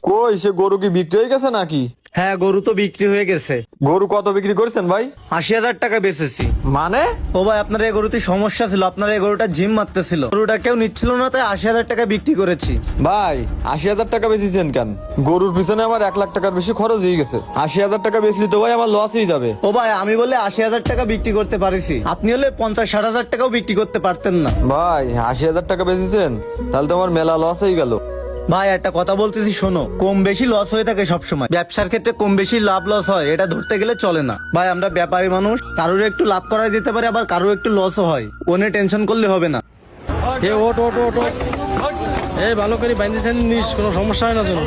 কই সে গরু কি বিক্রি হয়ে গেছে নাকি? হ্যাঁ, গরু তো বিক্রি হয়ে গেছে। গরু কত বিক্রি করছেন ভাই? ৮০,০০০ টাকা বেচেছি। মানে? ও ভাই, আপনার এই গরুতে সমস্যা ছিল, আপনার এই গরুটা জিম মারতেছিল, গরুটা কেউ নিচ্ছিল না, তাই ৮০,০০০ টাকা বিক্রি করেছি। ভাই ৮০,০০০ টাকা বেচেছেন কেন? গরুর পিছনে আমার ১ লাখ টাকার বেশি খরচ হয়ে গেছে। ৮০,০০০ টাকা বেচলি তো ভাই আমার লস হয়ে যাবে। ও ভাই, আমি বলে ৮০,০০০ টাকা বিক্রি করতে পারিছি, আপনি হলে ৫০-৬০,০০০ টাকাও বিক্রি করতে পারতেন না। ভাই ৮০,০০০ টাকা বেচেছেন, তাহলে তো আমার মেলা লস হয়ে গেল। ভাই একটা কথা বলতেছি শোনো, কম বেশি লস হয়ে থাকে সবসময়, ব্যবসার ক্ষেত্রে কম বেশি লাভ লস হয়, এটা ধরতে গেলে চলে না। ভাই আমরা ব্যাপারী মানুষ, কারোর একটু লাভ করাই দিতে পারে, আবার কারোর একটু লসও হয়, ও নিয়ে টেনশন করলে হবে না। এ ওট ওট ওট ওট এই ভালো করে বাঁধিয়েছেন নিস, কোনো সমস্যা হয় না যেন।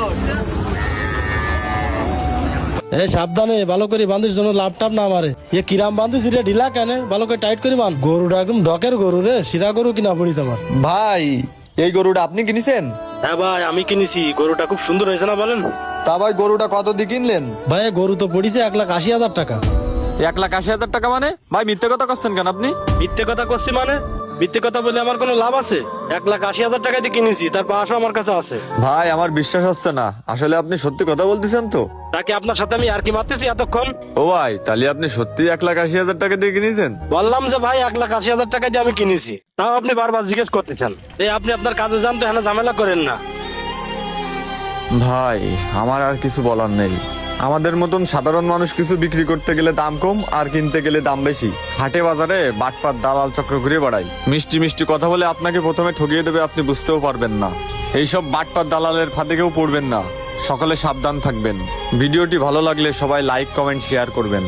এ সাবধানে ভালো করে বাঁধিস জন্য লাভ টাপ না মারে। এ কিরাম বাঁধিস রে, ঢিলা কেন? ভালো করে টাইট করে বাঁধ। গরুটা একদম ডকের গরু রে, শিরা গরু কিনা পড়িস আমার। ভাই এই গরুটা আপনি কিনেছেন? হ্যাঁ ভাই আমি কিনেছি, গরুটা খুব সুন্দর হয়েছে না বলেন? তা ভাই গরুটা কত দিয়ে কিনলেন? ভাই গরু তো পড়িছে ১,৮০,০০০ টাকা। ১,৮০,০০০ টাকা মানে? ভাই মিথ্যে কথা করছেন কেন আপনি? মিথ্যে কথা করছি মানে? মিথ্যে কথা বলে আমার কোনো লাভ আছে? ১,৮০,০০০ টাকা দিয়ে কিনেছি, তার পাশও আমার কাছে আছে। ভাই আমার বিশ্বাস হচ্ছে না, আসলে আপনি সত্যি কথা বলতেছেন তো? তাকে আপনার সাথে আমি আর কি মারতেছি এতক্ষণ? ও ভাই তাহলে আপনি সত্যি ১,৮০,০০০ টাকা দিয়ে কিনেছেন? বললাম যে ভাই ১,৮০,০০০ টাকা দিয়ে আমি কিনেছি, তাও আপনি বারবার জিজ্ঞেস করতে চান। এই আপনি আপনার কাজে যান তো, হ্যাঁ ঝামেলা করেন না। ভাই আমার আর কিছু বলার নেই। আমাদের মতন সাধারণ মানুষ কিছু বিক্রি করতে গেলে দাম কম আর কিনতে গেলে দাম বেশি। হাটে বাজারে বাটপাত দালাল চক্র ঘুরে বেড়ায়, মিষ্টি মিষ্টি কথা বলে আপনাকে প্রথমে ঠকিয়ে দেবে, আপনি বুঝতেও পারবেন না। এইসব বাটপাত দালালের ফাঁদে কেউ পড়বেন না, সকলে সাবধান থাকবেন। ভিডিওটি ভালো লাগলে সবাই লাইক কমেন্ট শেয়ার করবেন।